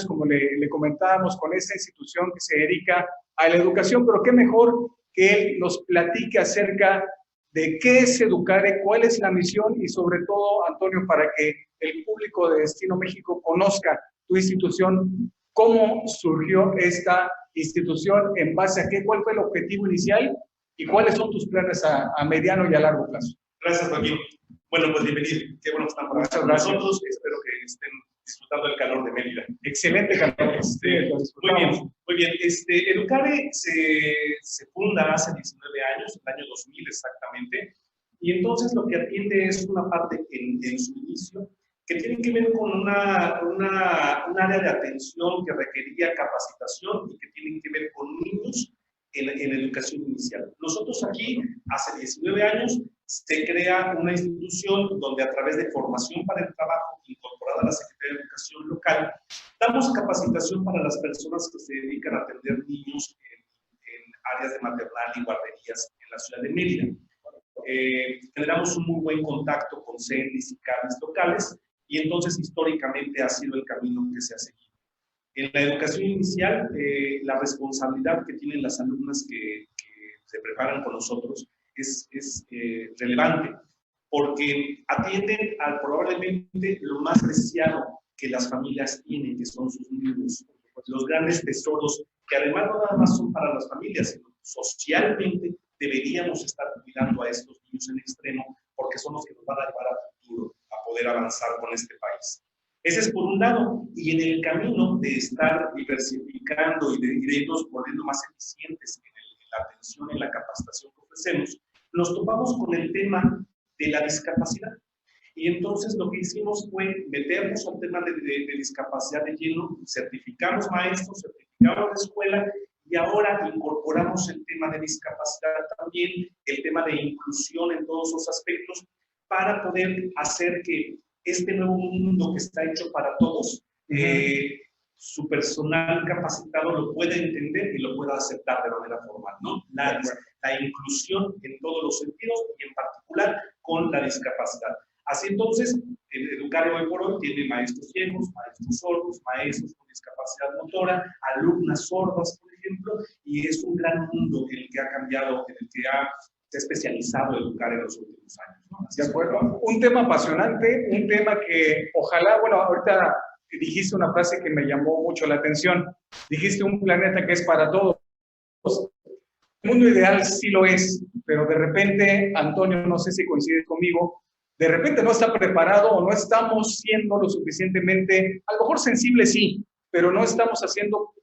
como le comentábamos, con esta institución que se dedica a la educación, pero qué mejor que él nos platique acerca de qué es Educare, cuál es la misión y sobre todo, Antonio, para que el público de Destino México conozca tu institución, cómo surgió esta institución, en base a qué, cuál fue el objetivo inicial y cuáles son tus planes a mediano y a largo plazo. Gracias, Joaquín. Bueno, pues bienvenido. Qué bueno que están con nosotros. Espero que estén disfrutando del calor de Mérida. Excelente calor. Muy bien. Educare se funda hace 19 años, el año 2000 exactamente, y entonces lo que atiende es una parte en su inicio que tiene que ver con un área de atención que requería capacitación y que tiene que ver con niños en educación inicial. Nosotros aquí, hace 19 años, se crea una institución donde a través de formación para el trabajo incorporada a la Secretaría de Educación local, damos capacitación para las personas que se dedican a atender niños en áreas de maternal y guarderías en la ciudad de Mérida. Generamos un muy buen contacto con CENDIS y CADIS locales y entonces históricamente ha sido el camino que se ha seguido. En la educación inicial, la responsabilidad que tienen las alumnas que se preparan con nosotros es relevante, porque atienden a probablemente lo más preciado que las familias tienen, que son sus niños, los grandes tesoros, que además no nada más son para las familias, sino socialmente deberíamos estar cuidando a estos niños en extremo, porque son los que nos van a llevar a futuro, a poder avanzar con este país. Ese es por un lado, y en el camino de estar diversificando y de irnos volviendo más eficientes en la atención, en la capacitación que ofrecemos, nos topamos con el tema de la discapacidad. Y entonces lo que hicimos fue meternos al tema de discapacidad de lleno, certificamos maestros, certificamos la escuela y ahora incorporamos el tema de discapacidad también, el tema de inclusión en todos los aspectos, para poder hacer que este nuevo mundo que está hecho para todos, su personal capacitado lo pueda entender y lo pueda aceptar de manera formal, ¿no? La inclusión en todos los sentidos y en particular con la discapacidad. Así entonces, Educare hoy por hoy tiene maestros ciegos, maestros sordos, maestros con discapacidad motora, alumnas sordas, por ejemplo, y es un gran mundo en el que ha cambiado, en el que se ha especializado Educare en los últimos años, ¿no? De acuerdo. Un tema apasionante, un tema que ojalá, bueno, ahorita dijiste una frase que me llamó mucho la atención. Dijiste un planeta que es para todos. El mundo ideal sí lo es, pero de repente, Antonio, no sé si coincides conmigo, de repente no está preparado o no estamos siendo lo suficientemente, a lo mejor sensibles sí, pero no estamos haciendo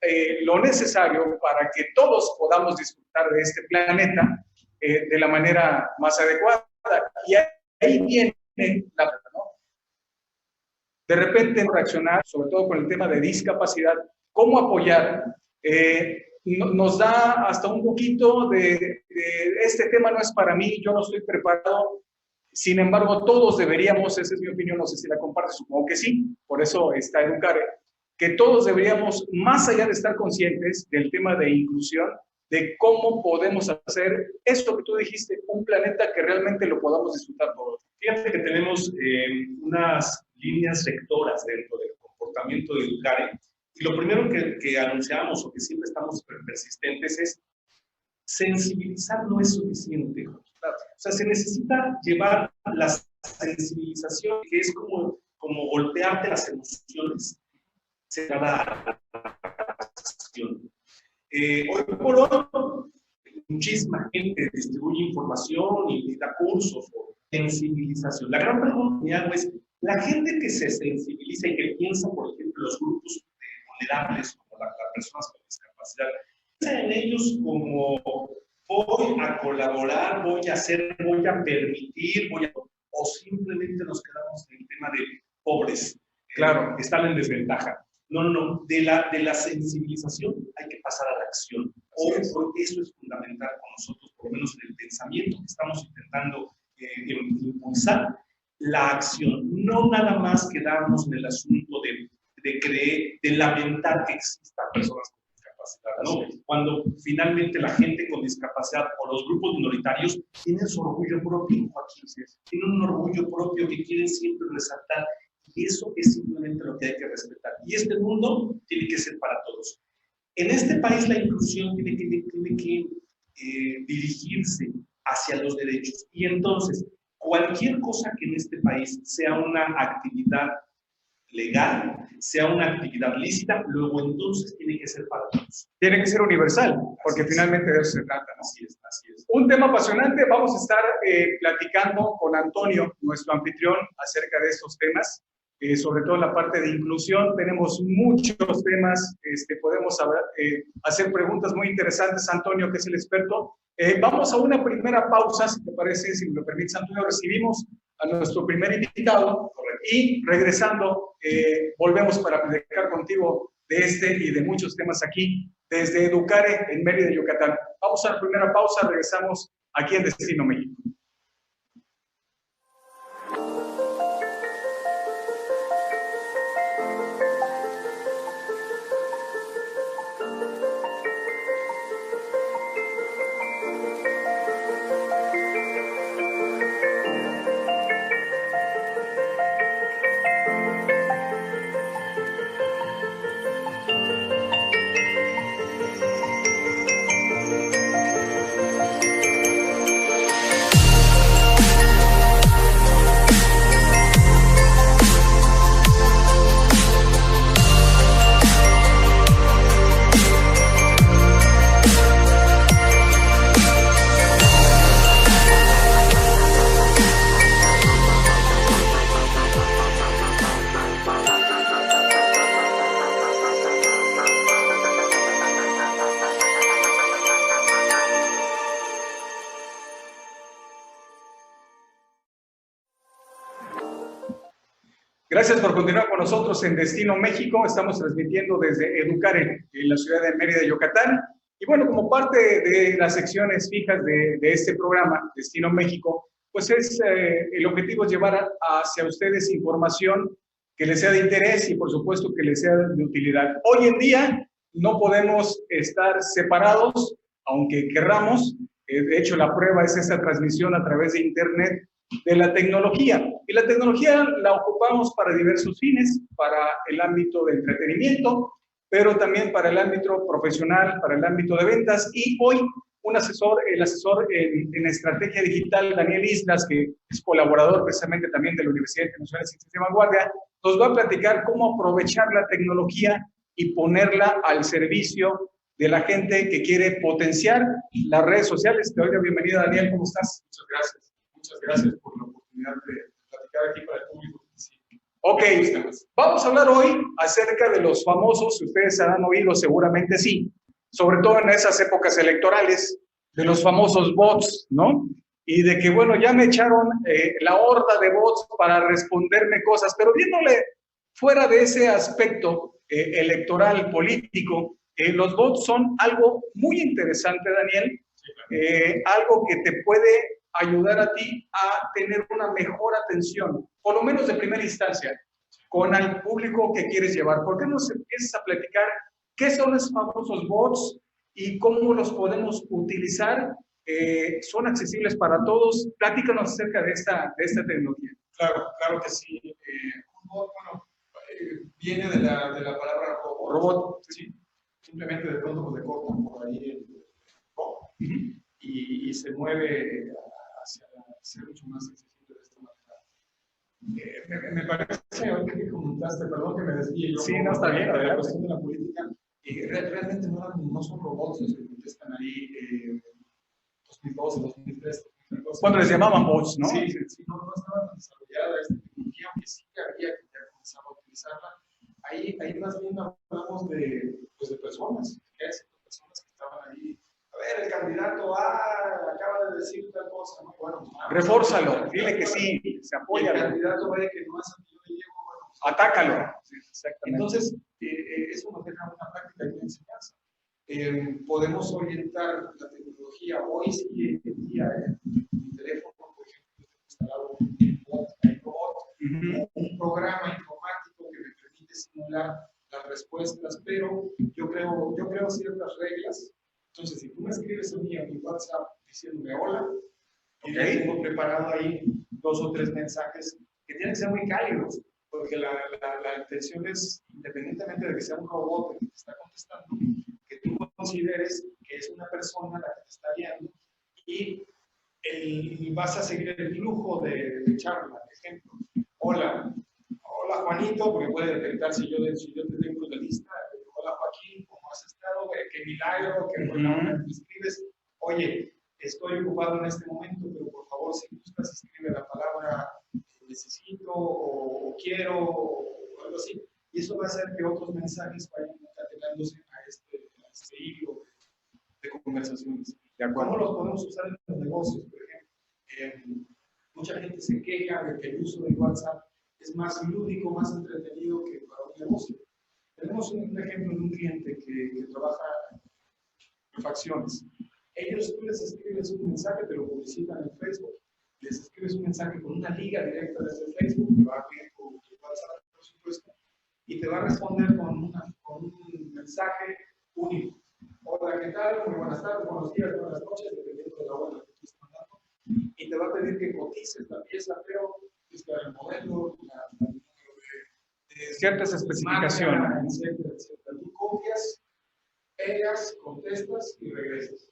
lo necesario para que todos podamos disfrutar de este planeta de la manera más adecuada. Y ahí viene la verdad, ¿no? De repente reaccionar, sobre todo con el tema de discapacidad, cómo apoyar, nos da hasta un poquito de este tema no es para mí, yo no estoy preparado. Sin embargo, todos deberíamos, esa es mi opinión, no sé si la compartes, supongo que sí, por eso está Educare, que todos deberíamos, más allá de estar conscientes del tema de inclusión, de cómo podemos hacer esto que tú dijiste, un planeta que realmente lo podamos disfrutar todos. Fíjate que tenemos unas líneas rectoras dentro del comportamiento de Educare, y lo primero que anunciamos o que siempre estamos persistentes es sensibilizar no es suficiente. O sea, se necesita llevar la sensibilización, que es como golpearte las emociones, se da la acción. Hoy por hoy, muchísima gente distribuye información y da cursos o sensibilización. La gran pregunta que hago es, la gente que se sensibiliza y que piensa, por ejemplo, los grupos vulnerables, como las personas con discapacidad, piensa en ellos como voy a colaborar, voy a hacer, voy a permitir, o simplemente nos quedamos en el tema de pobres, claro, que están en desventaja. No, de la sensibilización hay que pasar a la acción. Hoy eso es fundamental con nosotros, por lo menos en el pensamiento que estamos intentando impulsar, la acción. No nada más quedarnos en el asunto de lamentar que existan personas con discapacidad, ¿no? Cuando finalmente la gente con discapacidad o los grupos minoritarios tienen su orgullo propio, Joaquín, tienen un orgullo propio que quieren siempre resaltar. Eso es simplemente lo que hay que respetar. Y este mundo tiene que ser para todos. En este país la inclusión tiene que dirigirse hacia los derechos. Y entonces, cualquier cosa que en este país sea una actividad legal, sea una actividad lícita, luego entonces tiene que ser para todos. Tiene que ser universal, porque finalmente de eso se trata, ¿no? Así es, así es. Un tema apasionante, vamos a estar platicando con Antonio, nuestro anfitrión, acerca de estos temas, sobre todo la parte de inclusión. Tenemos muchos temas, podemos hacer preguntas muy interesantes, Antonio, que es el experto. Vamos a una primera pausa, si te parece, si me lo permites, Antonio. Recibimos a nuestro primer invitado y regresando volvemos para platicar contigo de este y de muchos temas aquí desde Educare en Mérida, Yucatán. Vamos a la primera pausa, regresamos aquí en Destino México. Gracias por continuar con nosotros en Destino México. Estamos transmitiendo desde Educare, en la ciudad de Mérida, Yucatán. Y bueno, como parte de las secciones fijas de este programa, Destino México, pues el objetivo es llevar hacia ustedes información que les sea de interés y por supuesto que les sea de utilidad. Hoy en día no podemos estar separados, aunque querramos. De hecho, la prueba es esta transmisión a través de Internet de la tecnología. Y la tecnología la ocupamos para diversos fines, para el ámbito de entretenimiento, pero también para el ámbito profesional, para el ámbito de ventas. Y hoy el asesor en estrategia digital, Daniel Islas, que es colaborador precisamente también de la Universidad Internacional de Ciencias de Vanguardia, nos va a platicar cómo aprovechar la tecnología y ponerla al servicio de la gente que quiere potenciar las redes sociales. Te doy la bienvenida, Daniel, ¿cómo estás? Muchas gracias. Muchas gracias por la oportunidad de platicar aquí para el público. Sí. Ok, vamos a hablar hoy acerca de los famosos, ustedes han oído seguramente sí, sobre todo en esas épocas electorales, de los famosos bots, ¿no? Y de que, bueno, ya me echaron la horda de bots para responderme cosas, pero viéndole fuera de ese aspecto electoral, político, los bots son algo muy interesante, Daniel, algo que te puede ayudar a ti a tener una mejor atención, por lo menos de primera instancia, con el público que quieres llevar. ¿Por qué no se empiezas a platicar qué son los famosos bots y cómo los podemos utilizar? ¿Son accesibles para todos? Platícanos acerca de esta tecnología. Claro que sí. Un bot, bueno, viene de la palabra robot. Robot. Sí. Simplemente de pronto pues, le cortan por ahí el bot y se mueve hacia ser mucho más accesible de esta manera. Me parece, ahorita que comentaste, perdón que me desvíe yo. Sí, no está bien. La cuestión de la política, realmente no son robots los que contestan ahí 2012, 2003, 2012. Cuando les llamaban bots, ¿no? Sí, no estaba tan desarrollada esta tecnología, aunque sí que había que ya comenzaba a utilizarla. Ahí más bien hablamos de personas, personas que estaban ahí. A ver, el candidato acaba de decir tal cosa, ¿no? Bueno, refórzalo, dile que sí, se apoya. El candidato ve que no es amigo de Diego, bueno, pues, atácalo. Sí, exactamente. Entonces, eso nos deja una práctica y una enseñanza. Podemos orientar la tecnología, hoy sí, en día, mi teléfono, por ejemplo, tengo instalado un programa informático que me permite simular las respuestas, pero yo creo ciertas reglas. Entonces, si tú me escribes a mí en mi WhatsApp diciéndome hola, y ya tengo preparado ahí 2 o 3 mensajes que tienen que ser muy cálidos. Porque la intención es, independientemente de que sea un robot el que te está contestando, que tú consideres que es una persona la que te está guiando y vas a seguir el flujo de charla. Por ejemplo, hola Juanito, porque puede detectar si yo te tengo de lista. Hola Joaquín, ¿cómo has estado? Qué milagro, qué buena onda me escribes. Oye, estoy ocupado en este momento, pero por favor, si gustas, escribe la palabra necesito o quiero o algo así. Y eso va a hacer que otros mensajes vayan concatenándose a este hilo de conversaciones. ¿Cómo los podemos usar en los negocios? Por ejemplo, mucha gente se queja de que el uso de WhatsApp es más lúdico, más entretenido que para un negocio. Tenemos un ejemplo de un cliente que trabaja en facciones. Tú les escribes un mensaje, te lo publicitan en Facebook, les escribes un mensaje con una liga directa desde Facebook, que va a abrir tu WhatsApp, por supuesto, y te va a responder con un mensaje único. Hola, ¿qué tal? Muy buenas tardes, buenos días, buenas noches, dependiendo de la hora que tú estés mandando. Y te va a pedir que cotices la pieza, pero el modelo, ciertas especificaciones. Etcétera, etcétera. Tú copias, pegas, contestas y regresas.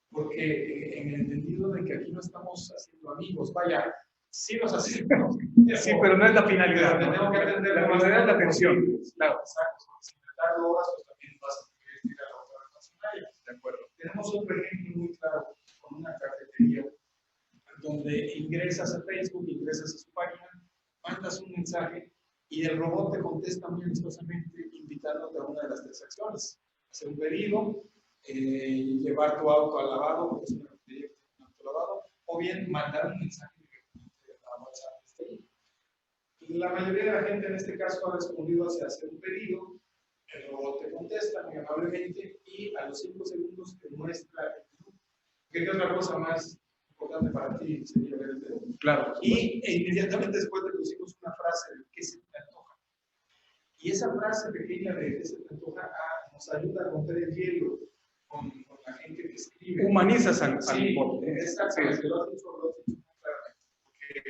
Porque en el entendido de que aquí no estamos haciendo amigos, vaya, sí los hacemos. Sí, pero no es la finalidad. Pero tengo que atender la finalidad es la atención. Claro, exacto. Si me tardo horas, pues también vas a tener que ir a la otra funcionaria. De acuerdo. Tenemos otro ejemplo muy claro con una cafetería donde ingresas a Facebook, ingresas a su página, mandas un mensaje y el robot te contesta muy amistosamente invitándote a una de las tres acciones. Hacer un pedido, llevar tu auto al lavado, porque es una cafetería que tiene un auto lavado, o bien mandar un mensaje a WhatsApp desde ahí. La mayoría de la gente en este caso ha respondido hacia hacer un pedido, el robot te contesta muy amablemente y a los 5 segundos te muestra el menú. ¿Qué otra cosa más importante para ti sería ver el menú? Claro. Y inmediatamente después te pusimos una frase de qué se te antoja. Y esa frase pequeña de qué se te antoja nos ayuda a romper el hielo con la gente que escribe. Humanizas al bot. Exactamente, lo has dicho muy claramente. Porque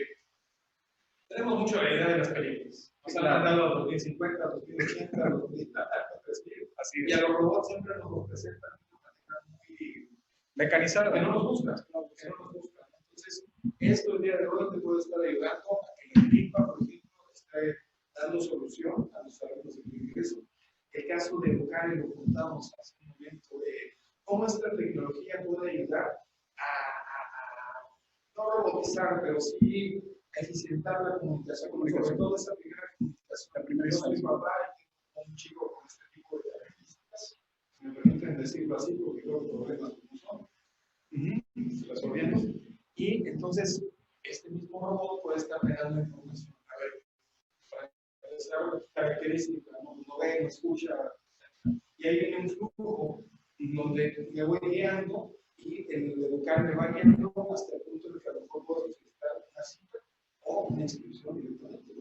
tenemos mucho la idea de las películas. Nos han mandado a 2050, 2080, 2030, 3000. Así es. Y a los robots siempre nos los presentan de una manera muy mecanizada. Que no nos gusta. Entonces, esto el día de hoy te puede estar ayudando a que la equipa, por ejemplo, esté dando solución a los alumnos de ingreso. El caso de Educar, lo contamos hace un momento, de cómo esta tecnología puede ayudar a no robotizar, pero sí a eficientar la comunicación, sobre todo esa primera comunicación. La primera yo soy papá y tengo un chico con este tipo de características, si me permiten decirlo así, porque creo que problemas como son, resolviendo. Y entonces, este mismo robot puede estar generando información. A ver, para saber características, no ve, no escucha. Y ahí viene un flujo donde me voy guiando y el Educar me va guiando hasta el punto de que a lo mejor puedo solicitar una cita o una inscripción directamente.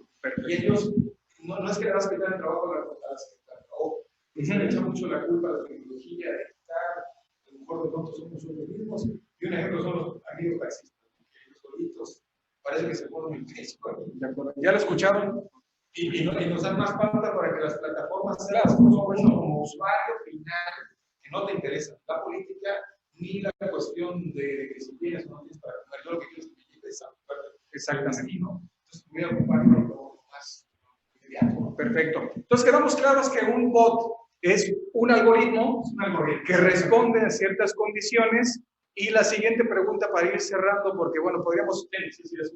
Y ellos, no es que le vas a quitar el trabajo a la secretaria, o se le echa mucho la culpa a la tecnología de quitar, a lo mejor de pronto somos nosotros mismos. Y un ejemplo son los amigos taxistas, que ellos solitos parece que se ponen en Facebook. ¿Ya lo escucharon? Y nos dan más pauta para que las plataformas sean como usuario final, que no te interesa la política ni la cuestión de que si tienes o no tienes para comer. Yo lo que quiero es que me lleves a exactamente. Entonces voy a ocuparlo lo más inmediato, ¿no? Perfecto. Entonces quedamos claros que un bot es un algoritmo que responde a ciertas condiciones. Y la siguiente pregunta para ir cerrando, porque bueno, podríamos es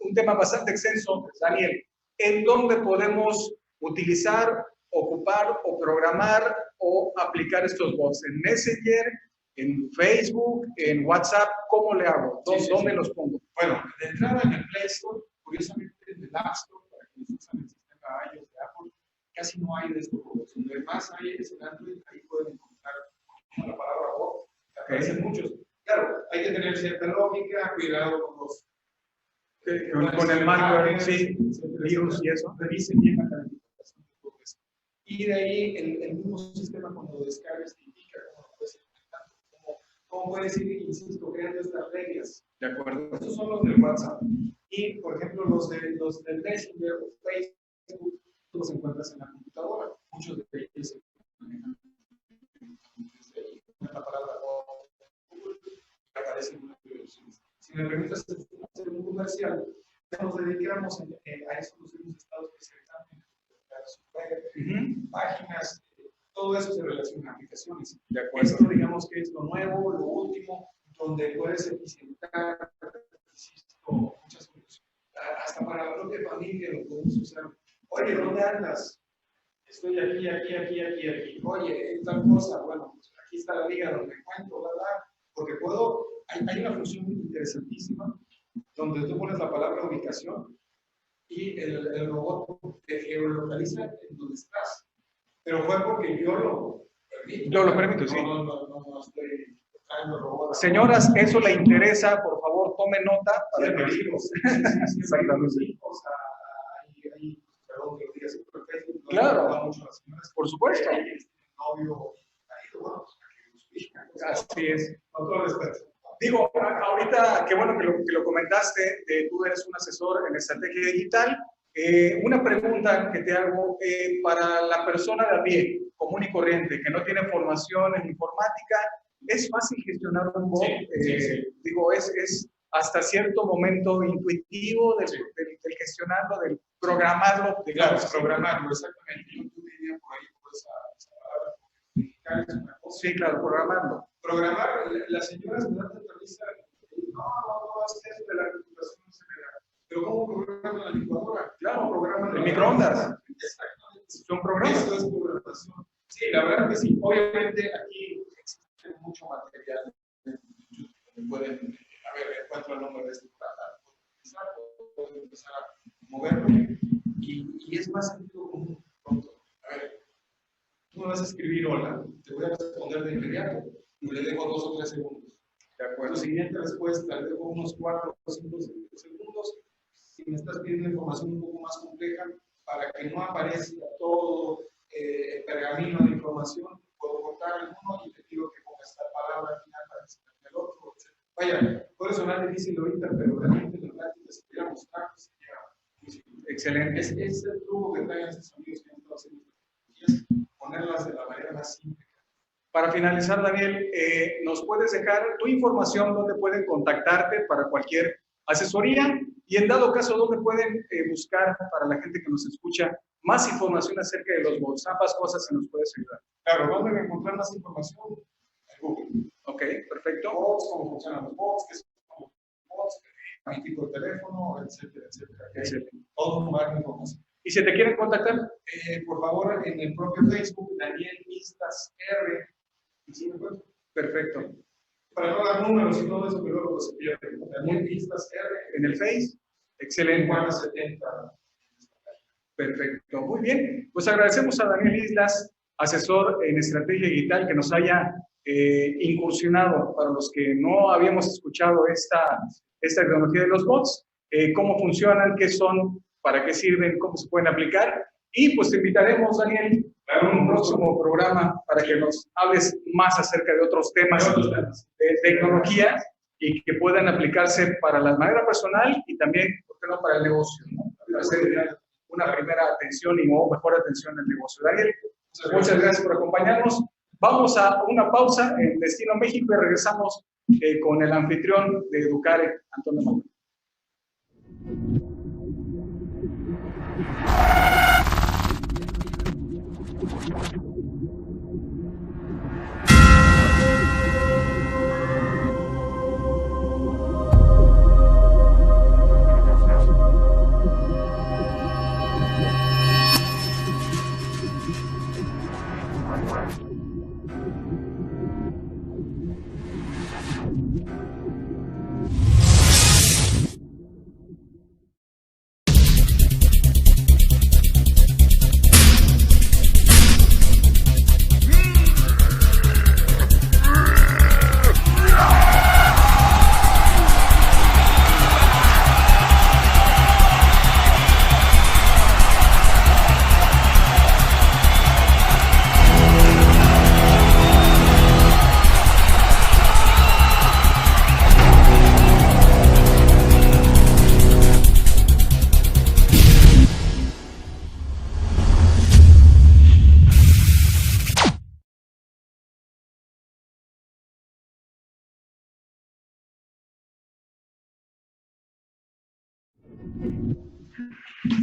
un tema bastante extenso, Daniel, ¿en dónde podemos utilizar, ocupar o programar o aplicar estos bots? ¿En Messenger, en Facebook, en WhatsApp? ¿Cómo le hago? ¿Dónde los pongo? Bueno, de entrada en el Play Store, curiosamente en el App Store, para quienes usan el sistema iOS de Apple, casi no hay de estos robots. Donde más hay es en Android, ahí pueden encontrar la palabra bot, que aparecen muchos. Claro, hay que tener cierta lógica, cuidado con los... con el malware, sí, virus y eso. Revisen bien la calificación de todo eso. Y de ahí el mismo sistema cuando lo descargas te indica cómo lo puedes implementar, cómo puedes ir, insisto, creando estas reglas. De acuerdo. Estos son los del WhatsApp. Y, por ejemplo, los del Messenger o Facebook, Facebook, tú los encuentras en la computadora. Muchos de ellos se manejan desde ahí. Una palabra Google y aparecen unas opciones. Si me permites hacer un comercial, nos dedicamos a eso, nos hemos estado especializando en páginas, todo eso se relaciona a aplicaciones. De acuerdo. Esto digamos que es lo nuevo, lo último, donde puedes eficientar, muchas soluciones. Hasta para la propia familia lo podemos usar. Oye, ¿dónde andas? Estoy aquí. Oye, tal cosa, bueno, pues aquí está la liga donde encuentro, ¿verdad? Porque hay una función interesantísima donde tú pones la palabra ubicación y el robot te geolocaliza en donde estás. Pero fue porque yo lo permito. Yo lo permito, sí. No estoy trayendo el robot. Señoras, eso le interesa, por favor, tome nota para que hijos. Exactamente. Perdón que lo diga así, pero Facebook no claro, ayuda mucho a las señoras. Por supuesto. Novio, marido, bueno, pues para que los fijas. Así es. Con todo respeto. Digo, ahorita, qué bueno que lo comentaste, tú eres un asesor en estrategia digital. Una pregunta que te hago, para la persona de a pie, común y corriente, que no tiene formación en informática, ¿es fácil gestionar un bot? Sí. Digo, es hasta cierto momento intuitivo del gestionarlo, del programarlo. Claro, programarlo, exactamente. Yo diría por ahí, por esa palabra, digital es una cosa. Sí, claro, programarlo. Programar, las señoras me dan tanta risa, no, es que es de la computación no se me da. Pero ¿cómo programan la licuadora? Claro, programan el microondas. Exactamente. Son programas. Esto es programación. Sí, la verdad que sí. Obviamente aquí existe mucho material donde pueden, encuentro el nombre de este programa, pueden empezar a moverlo y es más sentido común. A ver, tú me vas a escribir hola, te voy a responder de inmediato y le dejo 2 o 3 segundos. De acuerdo. Tu siguiente respuesta le dejo unos 4 o 5 segundos. Si me estás pidiendo información un poco más compleja, para que no aparezca todo el pergamino de información, puedo cortar el uno y te pido que pongas esta palabra al final para que se cambie el otro, etc. Vaya, puede sonar difícil ahorita, pero realmente en la práctica se pudiera mostrar que sería muy simple. Excelente. Es el truco que traen esos amigos que han estado haciendo tecnologías, ponerlas de la manera más simple. Para finalizar, Daniel, ¿nos puedes dejar tu información donde pueden contactarte para cualquier asesoría? Y en dado caso, ¿dónde pueden buscar para la gente que nos escucha más información acerca de los bots? Ambas cosas se nos puedes ayudar. Claro, ¿dónde encontrar más información? En Google. Ok, perfecto. Bots, cómo funcionan los bots, qué son los bots, mi tipo de teléfono, etcétera, etcétera. Excelente. Todo un mar de información. ¿Y si te quieren contactar? Por favor, en el propio Facebook, Daniel Islas R. ¿Y sí me encuentro? Perfecto. Para no dar números y todo eso, que luego se pierde. Daniel Islas R. ¿En el Face? Excelente. Juana 70. Perfecto. Muy bien. Pues agradecemos a Daniel Islas, asesor en estrategia digital, que nos haya incursionado, para los que no habíamos escuchado esta tecnología de los bots, cómo funcionan, qué son, para qué sirven, cómo se pueden aplicar. Y pues te invitaremos, Daniel, a un próximo programa para que nos hables más acerca de otros temas de tecnología y que puedan aplicarse para la manera personal y también, ¿por qué no?, para el negocio, ¿no? Para hacer una primera atención y mejor atención al negocio. Daniel, muchas gracias por acompañarnos. Vamos a una pausa en Destino México y regresamos con el anfitrión de Educare, Antonio Manuel.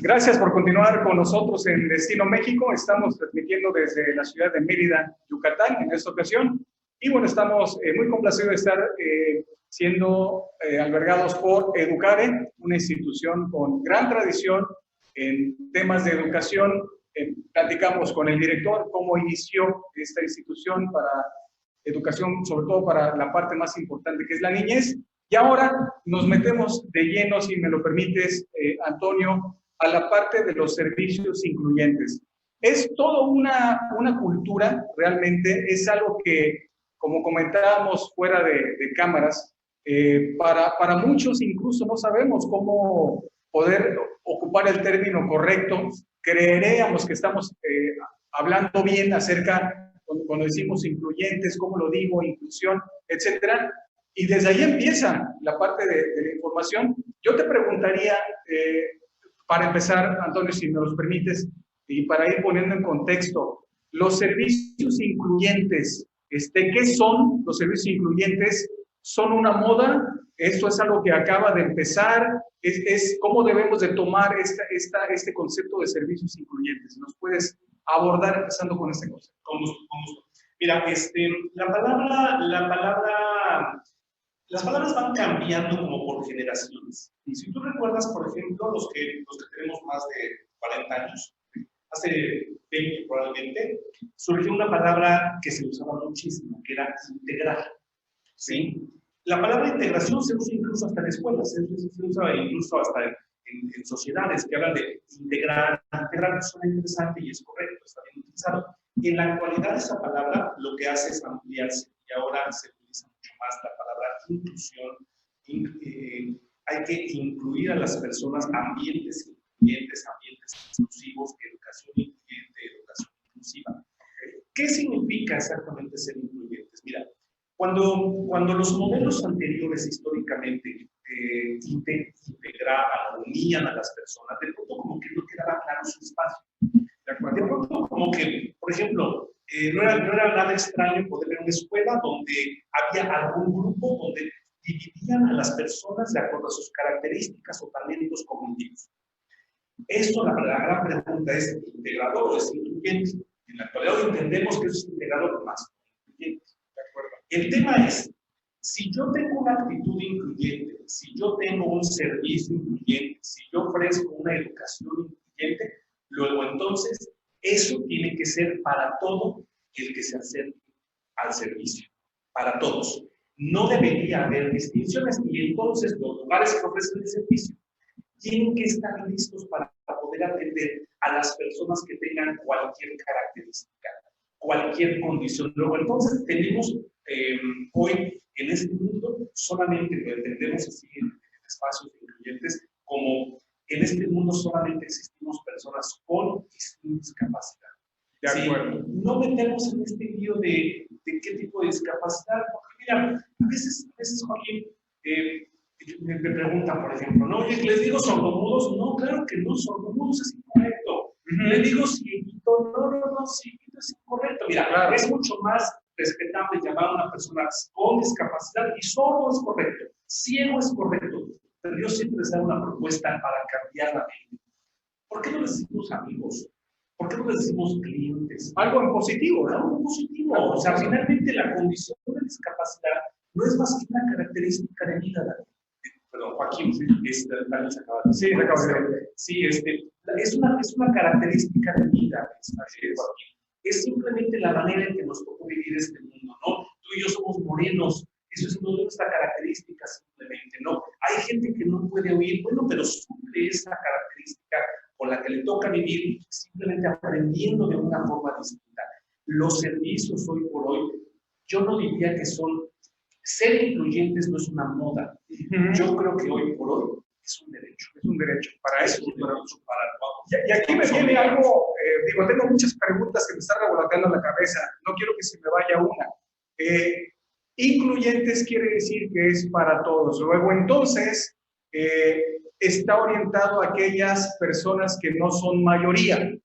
Gracias por continuar con nosotros en Destino México. Estamos transmitiendo desde la ciudad de Mérida, Yucatán, en esta ocasión. Y bueno, estamos muy complacidos de estar siendo albergados por Educare, una institución con gran tradición en temas de educación. Platicamos con el director cómo inició esta institución para educación, sobre todo para la parte más importante que es la niñez. Y ahora nos metemos de lleno, si me lo permites, Antonio, a la parte de los servicios incluyentes. Es toda una cultura, realmente, es algo que, como comentábamos fuera de cámaras, para muchos incluso no sabemos cómo poder ocupar el término correcto. Creeríamos que estamos hablando bien acerca, cuando decimos incluyentes, cómo lo digo, inclusión, etcétera. Y desde ahí empieza la parte de la información. Yo te preguntaría, para empezar, Antonio, si me los permites, y para ir poniendo en contexto, los servicios incluyentes, ¿qué son los servicios incluyentes? ¿Son una moda? ¿Esto es algo que acaba de empezar? ¿Cómo debemos de tomar este concepto de servicios incluyentes? ¿Nos puedes abordar empezando con este concepto? Con gusto, con gusto. Mira, las palabras van cambiando como por generaciones. Y si tú recuerdas, por ejemplo, los que tenemos más de 40 años, hace 20 probablemente, surgió una palabra que se usaba muchísimo, que era integrar. ¿Sí? La palabra integración se usa incluso hasta en escuelas, se usa incluso hasta en sociedades que hablan de integrar. Integrar suena interesante y es correcto, está bien utilizado. En la actualidad esa palabra lo que hace es ampliarse y ahora se utiliza mucho más la palabra inclusión. Hay que incluir a las personas, ambientes incluyentes, ambientes inclusivos, educación incluyente, educación inclusiva. ¿Qué significa exactamente ser incluyentes? Mira, cuando los modelos anteriores históricamente integraban, unían a las personas, de pronto como que no quedaba claro su espacio. De pronto como que, por ejemplo, no era nada extraño poder ver una escuela donde había algún grupo donde dividían a las personas de acuerdo a sus características o talentos cognitivos. Esto, la gran pregunta es, ¿integrador o es incluyente? En la actualidad entendemos que eso es integrador más incluyente. ¿De acuerdo? El tema es, si yo tengo una actitud incluyente, si yo tengo un servicio incluyente, si yo ofrezco una educación incluyente, luego entonces eso tiene que ser para todo el que se acerque al servicio, para todos. No debería haber distinciones y entonces los lugares que ofrecen el servicio tienen que estar listos para poder atender a las personas que tengan cualquier característica, cualquier condición. Luego entonces tenemos hoy en este mundo solamente lo entendemos así en espacios incluyentes como en este mundo solamente existimos personas con discapacidad. De acuerdo. Sí, no metemos en este lío de qué tipo de discapacidad, porque mira, a veces Joaquín, me preguntan, por ejemplo, ¿no? Oye, ¿les digo sordomudos? No, claro que no, sordomudos es incorrecto. ¿Le digo cieguito? No, cieguito es incorrecto. Mira, claro, es mucho más respetable llamar a una persona con discapacidad y sordo es correcto, ciego es correcto. Pero yo siempre les hago una propuesta para cambiar la mente. ¿Por qué no les decimos amigos? ¿Por qué no les decimos clientes? Algo en positivo, ¿no? Algo en positivo. O sea, finalmente la condición de discapacidad no es más que una característica de vida. Perdón, Joaquín, también se acaba de decir. Sí, se acaba de decir. Sí, es una característica de vida. Es simplemente la manera en que nos tocó vivir este mundo, ¿no? Tú y yo somos morenos. Eso es nuestra característica simplemente, ¿no? Hay gente que no puede oír, bueno, pero suple esa característica con la que le toca vivir simplemente aprendiendo de una forma distinta. Los servicios hoy por hoy, yo no diría que son, ser incluyentes no es una moda. Yo creo que hoy por hoy es un derecho. Es un derecho. Para eso es un derecho. Para y aquí me viene algo, digo, tengo muchas preguntas que me están revoloteando en la cabeza. No quiero que se me vaya una. Incluyentes quiere decir que es para todos. Luego, entonces, está orientado a aquellas personas que no son mayoría,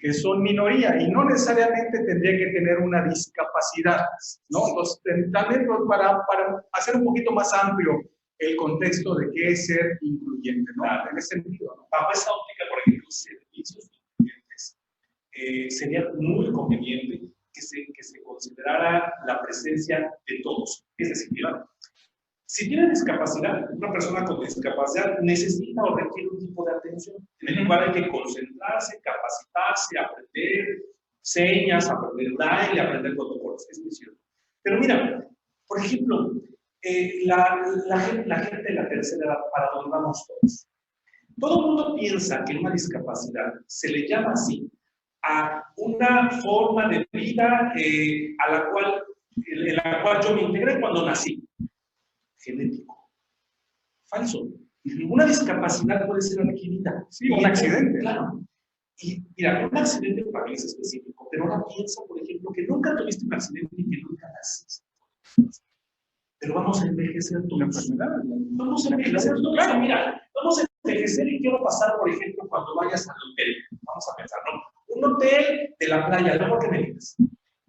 que son minoría, y no necesariamente tendría que tener una discapacidad, ¿no? Entonces, también para hacer un poquito más amplio, el contexto de qué es ser incluyente, ¿no? Claro. En ese sentido, ¿no? Bajo esa óptica, por ejemplo, servicios incluyentes, sería muy conveniente que se considerara la presencia de todos. Es decir, mira, si tiene discapacidad, una persona con discapacidad necesita o requiere un tipo de atención en el cual hay que concentrarse, capacitarse, aprender señas, aprender braille, aprender protocolos. Es muy cierto. Pero mira, por ejemplo, la gente de la tercera edad, para donde vamos todos. Todo el mundo piensa que una discapacidad se le llama así a una forma de vida en la cual yo me integré cuando nací. Genético. Falso. Una discapacidad puede ser adquirida. Sí, un accidente. Claro. Y mira, un accidente para mí es específico, pero ahora piensa, por ejemplo, que nunca tuviste un accidente y que nunca naciste. Pero vamos a envejecer todos. Una enfermedad. Vamos a envejecer todos. Claro, mira, vamos a envejecer y qué va a pasar, por ejemplo, cuando vayas al hotel. Vamos a pensar, ¿no? Un hotel de la playa, luego que me digas,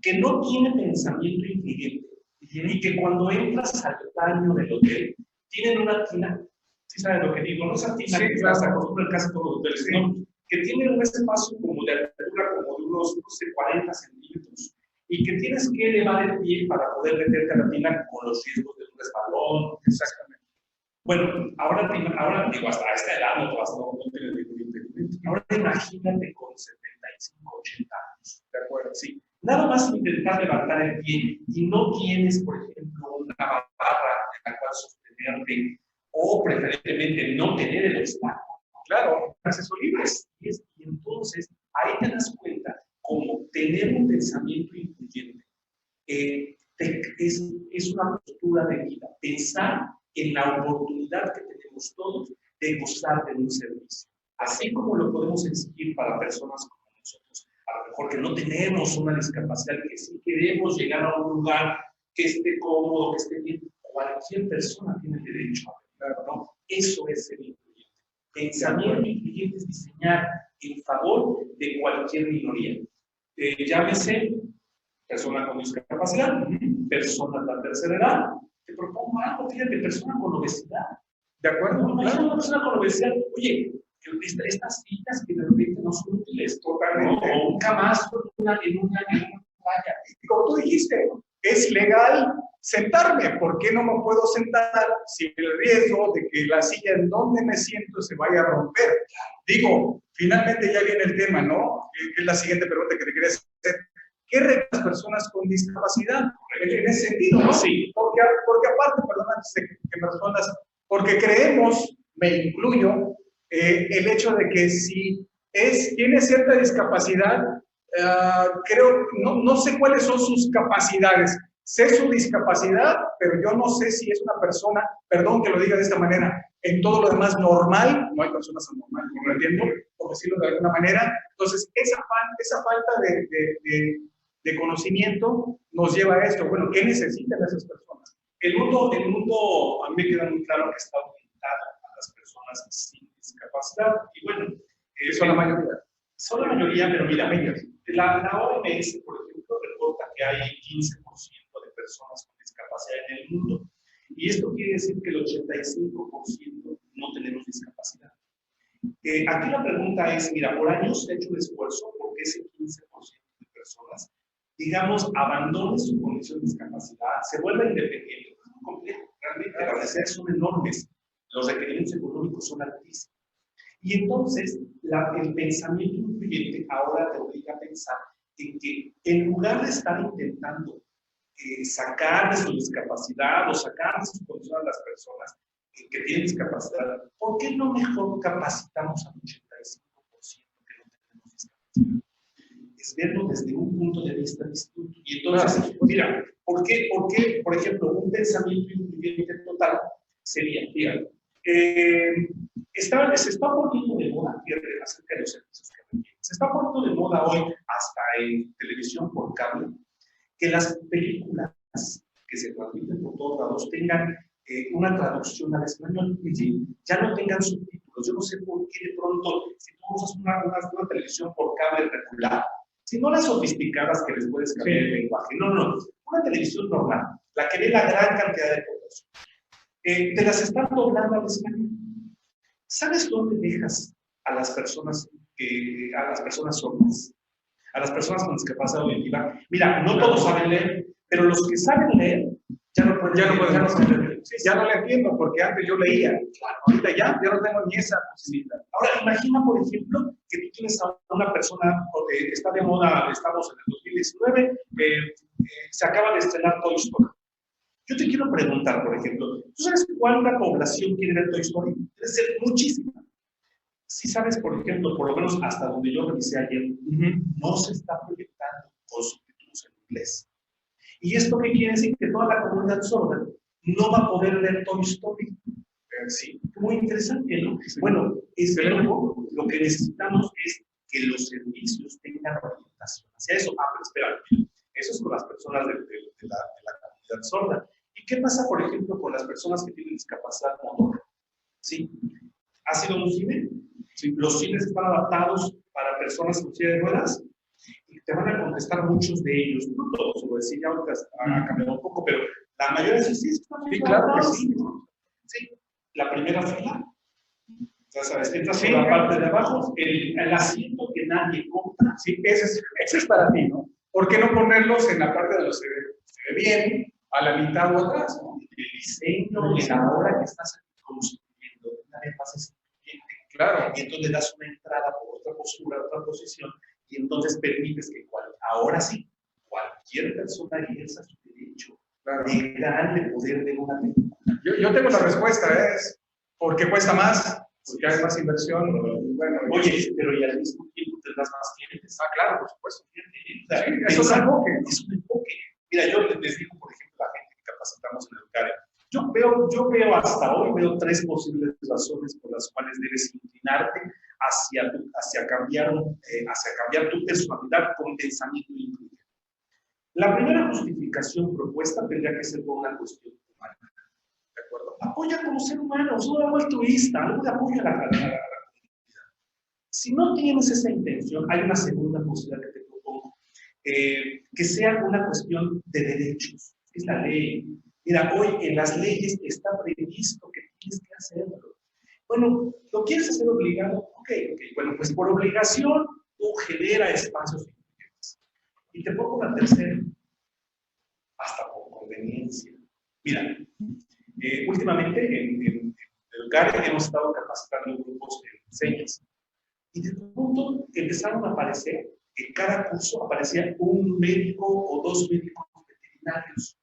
que no tiene pensamiento incluyente y que cuando entras al baño del hotel, tienen una tina, ¿sí sabes lo que digo? No esa tina que se acostumbra en casi todos los hoteles, ¿no? Que tiene un espacio como de altura como de unos, no sé, 40 centímetros y que tienes que elevar el pie para poder meterte a la tina con los riesgos de un resbalón. Exactamente. Bueno, ahora digo, hasta esta edad no tienes ningún impedimento. Ahora imagínate con 75, 80 años, ¿de acuerdo? Sí. Nada más intentar levantar el pie y no tienes, por ejemplo, una barra en la cual sostenerte o preferentemente no tener el obstáculo. Claro, acceso libres. Y entonces ahí te das cuenta como tener un pensamiento incluyente es una postura de vida. Pensar en la oportunidad que tenemos todos de gozar de un servicio. Así como lo podemos exigir para personas como nosotros, a lo mejor que no tenemos una discapacidad, que sí queremos llegar a un lugar que esté cómodo, que esté bien. Cualquier persona tiene el derecho a verlo, ¿no? Eso es ser incluyente. Pensamiento incluyente es diseñar en favor de cualquier minoría. Llámese persona con discapacidad, persona de la tercera edad. Te propongo algo, fíjate, persona con obesidad. ¿De acuerdo? No, claro. Una persona con obesidad, oye, estas citas que de repente no son útiles, totalmente. ¿No? O un camastro en una playa. Y como tú dijiste, es legal sentarme. ¿Por qué no me puedo sentar sin el riesgo de que la silla en donde me siento se vaya a romper? Digo, finalmente ya viene el tema, ¿no? Que es la siguiente pregunta que te quería hacer. ¿Qué reglas las personas con discapacidad? En ese sentido, ¿no? Sí. Porque aparte, perdón, antes de que me respondas, porque creemos, me incluyo, el hecho de que si tiene cierta discapacidad, creo, no sé cuáles son sus capacidades. Sé su discapacidad, pero yo no sé si es una persona, perdón que lo diga de esta manera, en todo lo demás normal, no hay personas anormales, no lo entiendo, por decirlo de alguna manera. Entonces, esa falta de conocimiento nos lleva a esto. Bueno, ¿qué necesitan esas personas? El mundo a mí me queda muy claro que está orientado a las personas sin discapacidad. Y bueno, son la mayoría. Son la mayoría, pero mira, la OMS, por ejemplo, reporta que hay 15% de personas con discapacidad en el mundo. Y esto quiere decir que el 85% no tenemos discapacidad. Aquí la pregunta es, mira, por años se ha hecho un esfuerzo porque ese 15% de personas, digamos, abandone su condición de discapacidad, se vuelva independiente. Es muy complejo, realmente las necesidades son enormes, los requerimientos económicos son altísimos. Y entonces, el pensamiento incluyente ahora te obliga a pensar en que en lugar de estar intentando sacar de su discapacidad o sacar de su condición a las personas que tienen discapacidad, ¿por qué no mejor capacitamos al 85% que no tenemos discapacidad? Es verlo desde un punto de vista distinto. Y entonces, mira, ¿por qué, por ejemplo, un pensamiento incluyente total sería, fíjate, se está poniendo de moda, fíjate, acerca de los servicios que requieren. Se está poniendo de moda hoy, hasta en televisión por cable, que las películas que se transmiten por todos lados tengan una traducción al español, ¿sí? Ya no tengan subtítulos. Yo no sé por qué de pronto, si tú usas una televisión por cable regular, si no las sofisticadas que les puedes cambiar el lenguaje, no, una televisión normal, la que ve la gran cantidad de población. te las están doblando al español. ¿Sabes dónde dejas a las personas sordas? A las personas con discapacidad auditiva. Mira, no todos saben leer, pero los que saben leer ya no pueden leer. Sí, ya no le entiendo, porque antes yo leía. Claro, ahorita ya no tengo ni esa posibilidad. Ahora, imagina, por ejemplo, que tú tienes a una persona, está de moda, estamos en el 2019, se acaba de estrenar Toy Story. Yo te quiero preguntar, por ejemplo, ¿tú sabes cuánta población quiere ver Toy Story? Debe ser muchísima. Si sabes, por ejemplo, por lo menos hasta donde yo revisé ayer, no se está proyectando con subtítulos en inglés. ¿Y esto qué quiere decir? Que toda la comunidad sorda no va a poder ver Toy Story. Sí, muy interesante, ¿no? Sí. Bueno, lo que necesitamos es que los servicios tengan orientación hacia eso. Pero espera, eso es con las personas de la comunidad sorda. ¿Y qué pasa, por ejemplo, con las personas que tienen discapacidad motor? ¿Sí? ¿Has ido a un cine? Sí. Los cines están adaptados para personas con silla de ruedas y te van a contestar muchos de ellos, no todos, lo decía ya ahorita ha cambiado un poco, pero la mayoría sí, sí, claro que sí. Sí, la primera fila, ya sabes, entras por la parte de abajo, el asiento que nadie compra. Sí, ese es para ti, ¿no? ¿Por qué no ponerlos en la parte de los que se ve bien, a la mitad o atrás, ¿no? El diseño, en la hora que estás construyendo, una vez más claro, y entonces le das una entrada por otra postura, otra posición, y entonces permites que ahora sí, cualquier persona ejerza su derecho legal de poder ver una película. Yo tengo la respuesta, es porque cuesta más, porque hay más inversión. Bueno, oye, pero y al mismo tiempo tendrás más clientes. Ah, claro, por supuesto. Sí, eso es un enfoque. Es un enfoque. Mira, yo les digo, por ejemplo, a la gente que capacitamos en Educare, yo veo hasta hoy, veo 3 posibles razones por las cuales debes inclinarte hacia cambiar tu personalidad con pensamiento incluyente. La primera justificación propuesta tendría que ser por una cuestión humana. ¿De acuerdo? Apoya como ser humano, es algo altruista, algo de apoyo a la comunidad. Si no tienes esa intención, hay una segunda posibilidad que te propongo, que sea una cuestión de derechos. Es la ley. Mira, hoy en las leyes está previsto que tienes que hacerlo. Bueno, ¿lo quieres hacer obligado? Ok. Bueno, pues por obligación tú genera espacios incluyentes. Y te pongo una tercera, hasta por conveniencia. Mira, últimamente en Educare hemos estado capacitando grupos de señas. Y de pronto empezaron a aparecer, en cada curso aparecía un médico o 2 médicos veterinarios.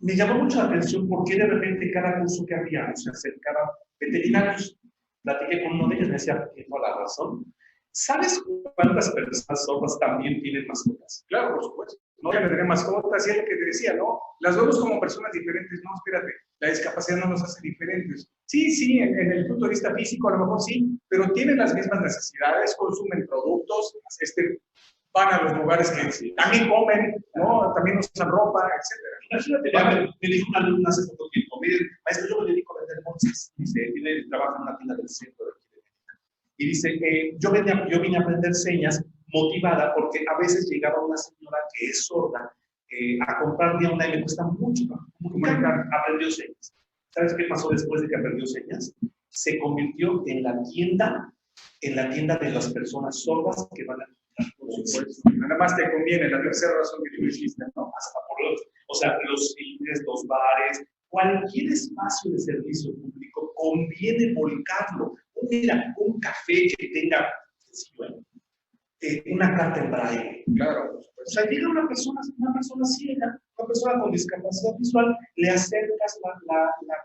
Me llamó mucho la atención porque de repente cada curso que había se acercaba veterinarios. Platiqué con uno de ellos y me decía, tiene toda la razón. ¿Sabes cuántas personas sordas también tienen mascotas? Claro, por supuesto. No deben tener mascotas, y es lo que te decía, ¿no? Las vemos como personas diferentes. No, espérate, la discapacidad no nos hace diferentes. Sí, en el punto de vista físico a lo mejor sí, pero tienen las mismas necesidades, consumen productos, van a los lugares que también comen, ¿no? También usan ropa, etc. Imagínate, me dijo una alumna hace poco tiempo, mire, maestro, yo me dedico a vender bolsas. Dice, trabaja en una tienda del centro de aquí de México. Y dice, yo vine a aprender señas motivada porque a veces llegaba una señora que es sorda a comprarle una y le cuesta mucho comunicar. Aprendió señas. ¿Sabes qué pasó después de que aprendió señas? Se convirtió en la tienda de las personas sordas que van a por supuesto. Nada más te conviene, la tercera razón que tú dijiste, ¿no? Hasta por los cines, los bares, cualquier espacio de servicio público conviene volcarlo. Mira, un café que tenga una carta en braille. Claro. O sea, llega una persona ciega, una persona con discapacidad visual, le acercas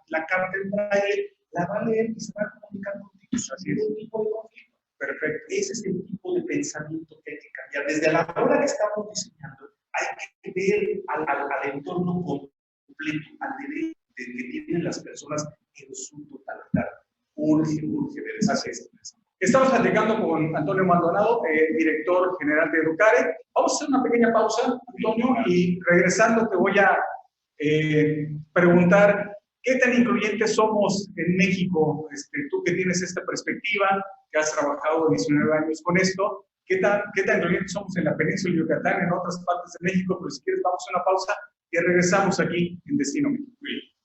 la carta en braille, la va a leer y se va a comunicar contigo. Así es un tipo de conflicto. Perfecto. Ese es el tipo de pensamiento que hay que cambiar. Desde la hora que estamos diseñando, hay que ver al entorno completo, al derecho que tienen las personas en su totalidad. Urge ver esas cosas. Estamos platicando con Antonio Maldonado, director general de Educare. Vamos a hacer una pequeña pausa, Antonio, y regresando te voy a preguntar qué tan incluyentes somos en México. Tú que tienes esta perspectiva, que has trabajado 19 años con esto, ¿qué tan incluyentes somos en la península de Yucatán, en otras partes de México? Pero si quieres, vamos a una pausa y regresamos aquí en Destino México.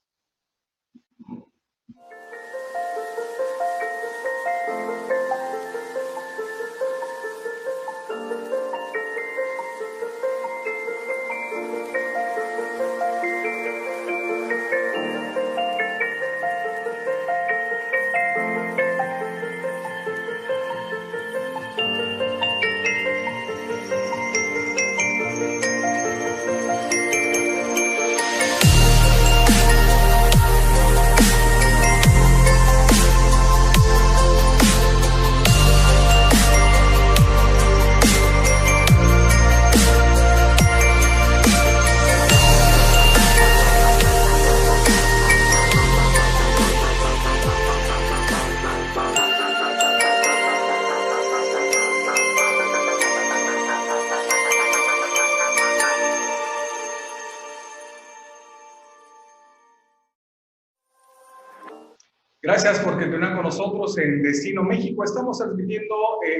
Gracias por continuar con nosotros en Destino México. Estamos transmitiendo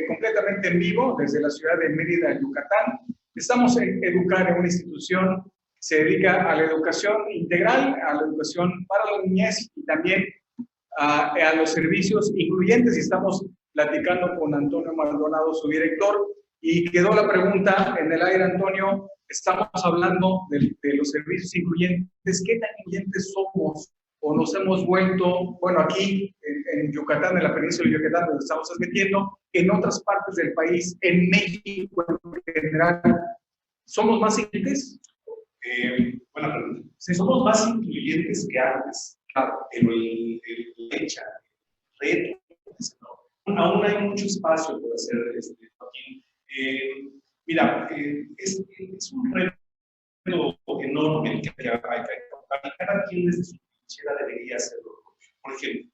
completamente en vivo desde la ciudad de Mérida, Yucatán. Estamos en Educar, en una institución que se dedica a la educación integral, a la educación para la niñez y también a los servicios incluyentes. Y estamos platicando con Antonio Maldonado, su director, y quedó la pregunta en el aire, Antonio. Estamos hablando de los servicios incluyentes. ¿Qué tan incluyentes somos o nos hemos vuelto, bueno, aquí en Yucatán, en la península de Yucatán, donde estamos transmitiendo, en otras partes del país, en México en general, somos más incluyentes? Buena pregunta. Sí, somos más incluyentes que antes, claro, pero el reto, ¿no? Aún hay mucho espacio por hacer, Joaquín. Mira, es un reto enorme que hay que cada quien desde su trinchera debería hacerlo. Por ejemplo,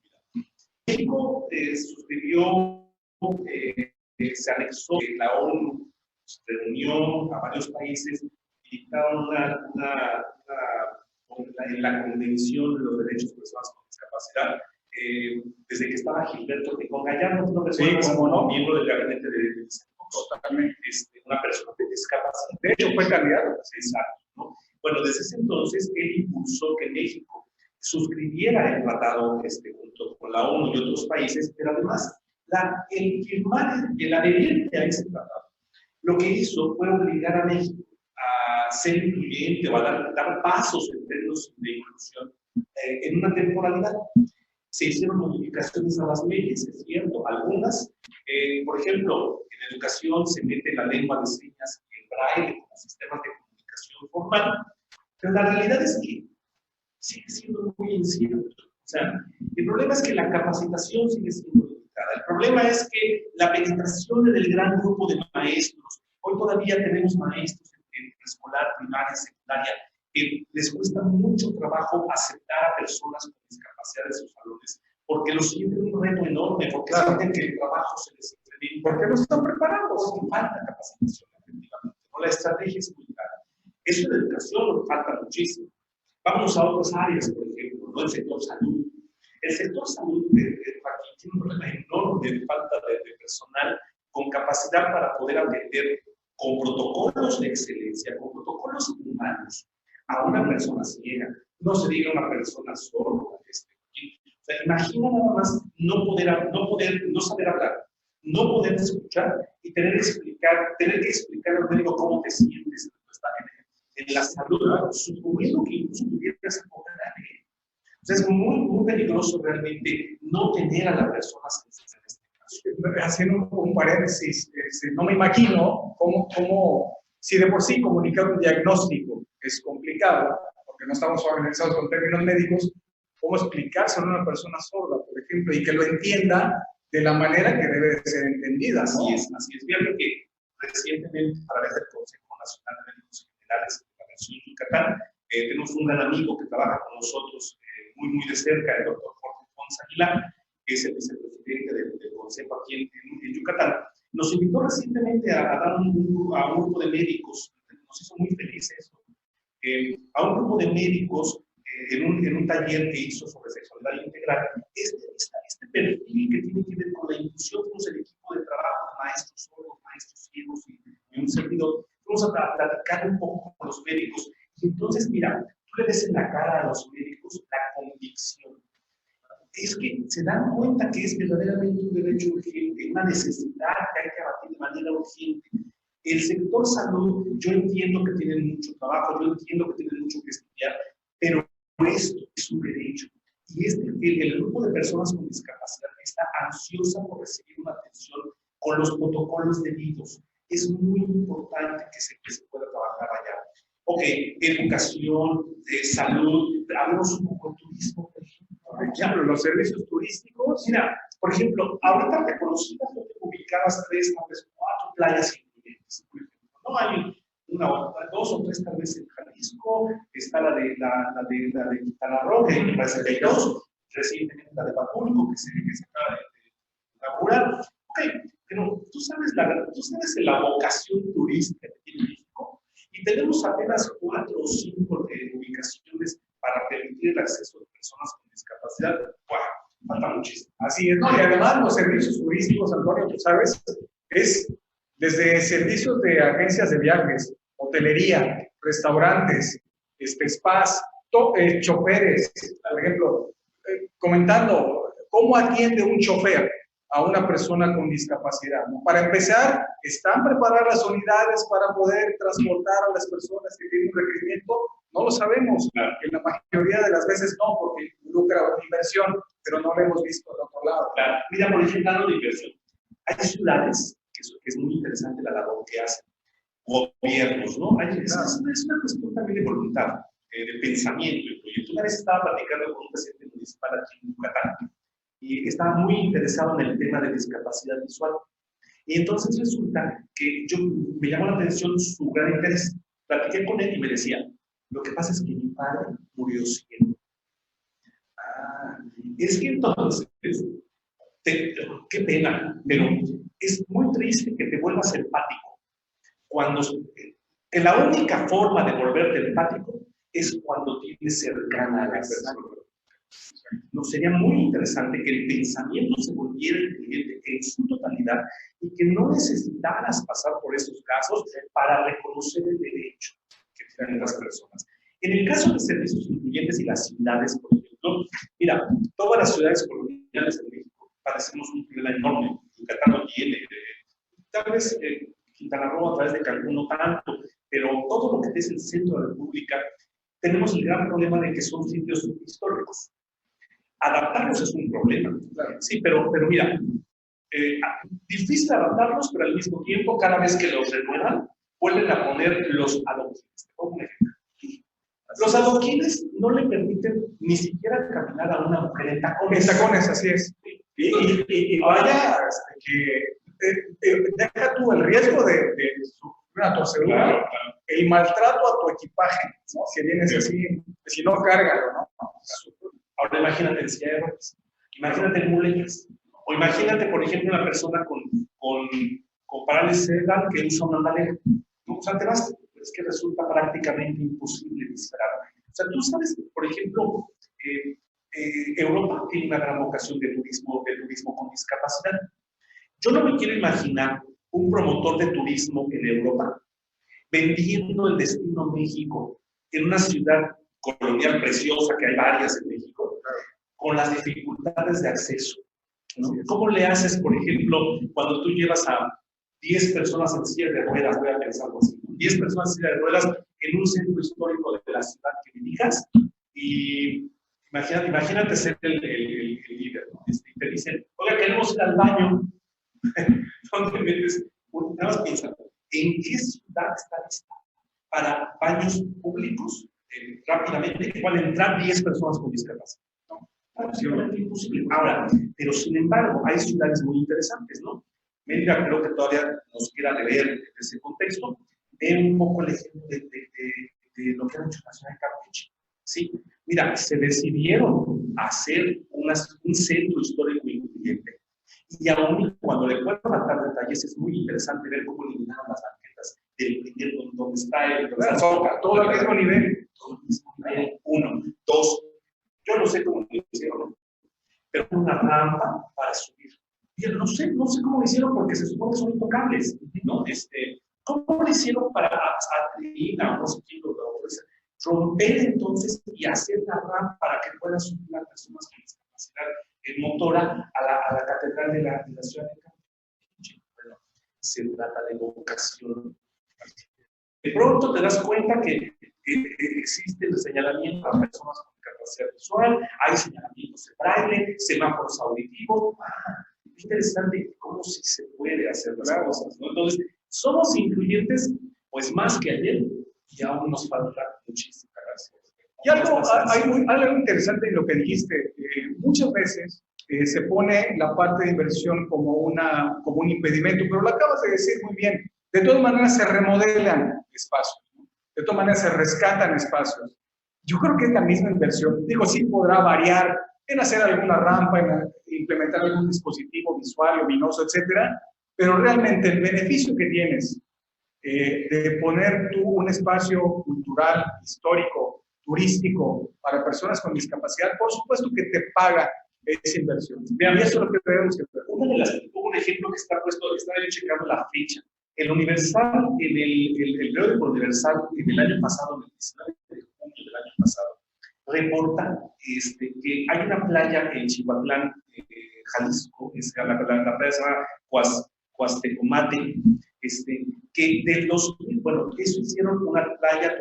México suscribió, se anexó, la ONU se reunió a varios países y dictaron en la Convención de los Derechos de Personas con Discapacidad, desde que estaba Gilberto Tejón Gallardo, no recuerdo, sí, como no, miembro del gabinete de totalmente, una persona de discapacidad. De hecho, fue candidato. Exacto, ¿no? Bueno, desde ese entonces, él impulsó que México suscribiera el tratado junto con la ONU y otros países, pero además, el firmar, el adherirte a ese tratado, lo que hizo fue obligar a México a ser incluyente o a dar pasos en términos de inclusión en una temporalidad. Se hicieron modificaciones a las leyes, es cierto, algunas, por ejemplo, en educación se mete la lengua de señas en braille como sistemas de comunicación formal, pero la realidad es que sigue siendo muy incierto. O sea, el problema es que la capacitación sigue siendo limitada. El problema es que la penetración del gran grupo de maestros, hoy todavía tenemos maestros en escolar, primaria, secundaria, que les cuesta mucho trabajo aceptar a personas con discapacidad en sus salones, porque los sienten un reto enorme, porque sienten que el trabajo se les incrementa. Porque no están preparados. Porque falta capacitación, efectivamente. ¿No? La estrategia es muy clara. Eso de educación nos falta muchísimo. Vamos a otras áreas, por ejemplo, ¿no? El sector salud. El sector salud tiene un problema enorme de falta de personal con capacidad para poder atender con protocolos de excelencia, con protocolos humanos, a una persona ciega, no se diga una persona sorda. O sea, imagina nada más no saber hablar, no poder escuchar y tener que explicar al médico cómo te sientes en la salud, suponiendo que incluso tuvieras poder leer. O sea, es muy, muy peligroso realmente no tener a la persona sensible en este caso. Haciendo un paréntesis, no me imagino cómo, si de por sí comunicar un diagnóstico es complicado, porque no estamos familiarizados con términos médicos, cómo explicárselo a una persona sorda, por ejemplo, y que lo entienda de la manera que debe de ser entendida, ¿no? Así es. Fíjate que recientemente, a través del Consejo Nacional de Médicos Generales de la Nación de Yucatán, tenemos un gran amigo que trabaja con nosotros muy de cerca, el doctor Jorge Pons Aguilar, que es el vicepresidente del Consejo aquí en Yucatán. Nos invitó recientemente a dar a un grupo de médicos, nos hizo muy felices eso, a un grupo de médicos en un taller que hizo sobre sexualidad integral. Este perfil que tiene que ver con la inclusión, tenemos el equipo de trabajo de maestros sordos, maestros ciegos y un servidor. Vamos a platicar un poco con los médicos. Y entonces, mira, tú le ves en la cara a los médicos la convicción. Es que se dan cuenta que es verdaderamente un derecho urgente, una necesidad que hay que abatir de manera urgente. El sector salud, yo entiendo que tienen mucho trabajo, yo entiendo que tienen mucho que estudiar, pero esto es un derecho. Y el grupo de personas con discapacidad está ansiosa por recibir una atención con los protocolos debidos. Es muy importante que se pueda trabajar allá. Ok, educación, salud, hablamos un poco de turismo, por ejemplo, los servicios turísticos. Mira, por ejemplo, ahorita reconocidas, yo tengo ubicadas 3, tal vez 4 playas incluyentes, por ejemplo. No hay 2 o 3 tal vez en Jalisco, está la de Quintana Roo, que me parece que hay 2, recientemente la de Papulco, que se acaba de inaugurar. Ok, pero tú sabes la vocación turística que tiene México, y tenemos apenas 4 o 5 ubicaciones para permitir el acceso de personas con discapacidad. falta muchísimo. Así es, ¿no? Y además los servicios turísticos, Antonio, tú sabes, es desde servicios de agencias de viajes, hotelería, restaurantes, spas, choferes, por ejemplo, comentando cómo atiende un chofer a una persona con discapacidad, ¿no? Para empezar, ¿están preparadas las unidades para poder transportar a las personas que tienen un requerimiento? No lo sabemos. Claro. En la mayoría de las veces no, porque involucra una inversión, pero no lo hemos visto al otro lado. Claro. Mira, por ejemplo, hablando de inversión, hay ciudades, que es muy interesante la labor que hacen, gobiernos, ¿no? Es una cuestión también de voluntad, de pensamiento. Yo una vez estaba platicando con un presidente municipal aquí en Yucatán, y estaba muy interesado en el tema de discapacidad visual. Y entonces resulta que me llamó la atención su gran interés. Platiqué con él y me decía, lo que pasa es que mi padre murió ciego. Es que entonces, qué pena, pero es muy triste que te vuelvas empático. Cuando la única forma de volverte empático es cuando tienes cercana a la persona. No, sería muy interesante que el pensamiento se volviera incluyente en su totalidad y que no necesitaras pasar por estos casos para reconocer el derecho que tienen las personas. En el caso de servicios incluyentes y las ciudades, por ejemplo, mira, todas las ciudades coloniales en México padecemos un problema enorme. Yucatán lo tiene, tal vez Quintana Roo a través de Cancún no tanto, pero todo lo que es el centro de la República, tenemos el gran problema de que son sitios históricos. Adaptarlos es un problema. Sí, pero mira, difícil adaptarlos, pero al mismo tiempo, cada vez que los renuevan, vuelven a poner los adoquines. Te pongo un ejemplo. Los adoquines no le permiten ni siquiera caminar a una mujer en tacones. En tacones, así es. Y vaya, deja tú el riesgo de sufrir una torcedura, claro. El maltrato a tu equipaje, ¿no? Si vienes así, si no, cárgalo, ¿no? Ahora imagínate en silla de ruedas, imagínate en muletas, o imagínate, por ejemplo, una persona con parálisis cerebral que usa una andadera. ¿No? O sea, es que resulta prácticamente imposible disparar. O sea, tú sabes, por ejemplo, Europa tiene una gran vocación de turismo con discapacidad. Yo no me quiero imaginar un promotor de turismo en Europa vendiendo el destino México en una ciudad colonial preciosa, que hay varias en México, con las dificultades de acceso, ¿no? ¿Cómo le haces, por ejemplo, cuando tú llevas a 10 personas en silla de ruedas, voy a pensarlo así, 10 personas en silla de ruedas en un centro histórico de la ciudad que dirijas, y imagínate ser el líder, ¿no? Y te dicen, oiga, queremos ir al baño, ¿dónde metes? Nada más piensa, ¿en qué ciudad está lista para baños públicos? Rápidamente, que puedan entrar 10 personas con discapacidad, ¿no? Absolutamente imposible. Ahora, pero sin embargo, hay ciudades muy interesantes, ¿no? Mérida creo que todavía nos queda de ver en ese contexto. Ve un poco el ejemplo de lo que han hecho en la ciudad de Campeche. Sí, mira, se decidieron hacer un centro histórico incluyente. Y aún cuando le puedo matar detalles, es muy interesante ver cómo eliminaron las banquetas del primer donde está el todo al mismo nivel. Todo al mismo nivel. 1, 2. Yo no sé cómo lo hicieron, pero una rampa para subir. Yo no sé cómo lo hicieron porque se supone que son intocables, ¿no? ¿Cómo lo hicieron para atrever a unos kilos romper entonces y hacer la rampa para que puedan subir las personas con discapacidad motora a la catedral de la ciudad de Campeche? Bueno, se trata de vocación. De pronto te das cuenta que existe el señalamiento a personas con discapacidad visual, hay señalamientos de braille, semáforos auditivos. Es interesante cómo sí se puede hacer las cosas, ¿no? Entonces, somos incluyentes, pues más que ayer, y aún nos falta muchísimo. Y algo interesante en lo que dijiste, muchas veces se pone la parte de inversión como un impedimento, pero lo acabas de decir muy bien. De todas maneras se remodelan espacios, ¿no? De todas maneras se rescatan espacios. Yo creo que es la misma inversión. Digo, sí podrá variar en hacer alguna rampa, en implementar algún dispositivo visual, luminoso, etcétera, pero realmente el beneficio que tienes de poner tú un espacio cultural, histórico, turístico para personas con discapacidad, por supuesto que te paga es inversión. Vean, Y eso es lo que debemos que ver. un ejemplo que está puesto, estaba yo checando la fecha. El Universal, el periódico Universal, en el año pasado, el 19 de junio del año pasado, reporta que hay una playa en Chihuatlán, Jalisco, la playa se llama Cuastecomate, que de los, bueno, eso hicieron una playa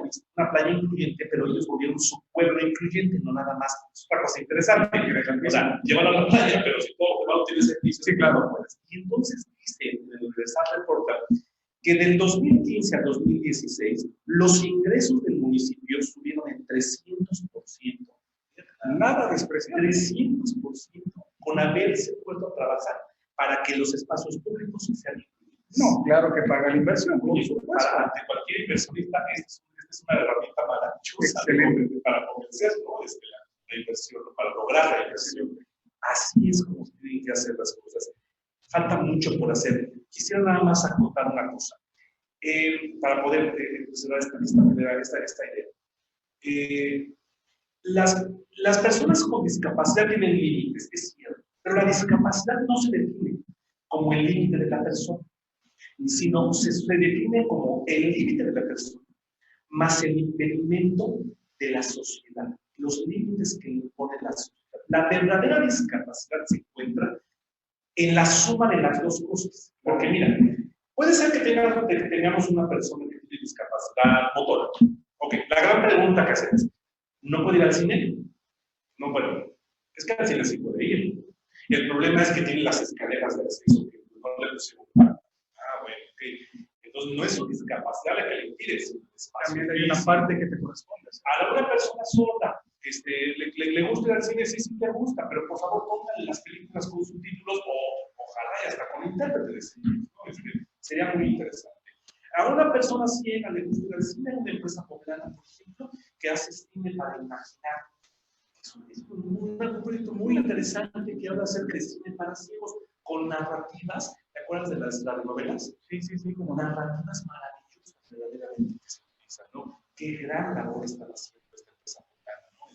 incluyente, pero ellos volvieron su pueblo incluyente, no nada más. Es una cosa interesante, que o sea, llevan a la playa, pero si todo va a utilizar servicios, sí, claro. no puedes. Y entonces dice, el Universal reporta que del 2015 al 2016, los ingresos del municipio subieron en 300%. Nada despreciable. 300% con haberse puesto a trabajar para que los espacios públicos sean incluyentes. No, claro que paga la inversión, por Oye, supuesto. ante cualquier inversionista, esta es una herramienta maravillosa para convencer, ¿no? La inversión, para lograr la inversión. Así es como se tienen que hacer las cosas. Falta mucho por hacer. Quisiera nada más acotar una cosa, para poder cerrar esta idea. Las personas con discapacidad tienen límites, es cierto, pero la discapacidad no se define como el límite de la persona, sino se define como el límite de la persona, más el impedimento de la sociedad, los límites que impone la sociedad. La verdadera discapacidad se encuentra en la suma de las dos cosas. Porque mira, puede ser que tengamos una persona que tiene discapacidad motora. Ok, la gran pregunta que hacemos, ¿no puede ir al cine? No puede. Es que al cine sí puede ir. El problema es que tiene las escaleras de acceso que no le pusieron. Bueno, ok. Entonces no es su discapacidad la que le impide, es un espacio. También hay una parte que te corresponde. A la una persona sorda, le gusta ir al cine, sí le gusta, pero por favor pónganle las películas con subtítulos o ojalá y hasta con intérprete de cine, ¿no? Sería muy interesante. A una persona ciega le gusta ir al cine, una empresa poblana, por ejemplo, que hace cine para imaginar. Es un proyecto muy interesante que habla acerca de cine para ciegos con narrativas. ¿Te acuerdas de las novelas? Sí, como narrativas maravillosas, verdaderamente, que se utilizan, ¿no? Qué gran labor están haciendo esta empresa poblana, ¿no?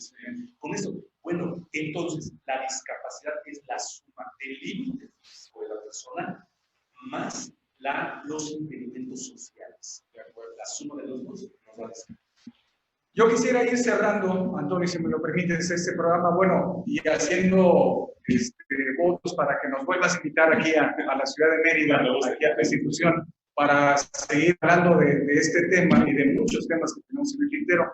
Con eso, bueno, entonces, la discapacidad es la suma del límite físico de la persona más los impedimentos sociales. ¿De acuerdo? La suma de los dos nos da discapacidad. Yo quisiera ir cerrando, Antonio, si me lo permites, este programa, bueno, y haciendo votos para que nos vuelvas a invitar aquí a la ciudad de Mérida, aquí a la institución, para seguir hablando de este tema y de muchos temas que tenemos en el tintero.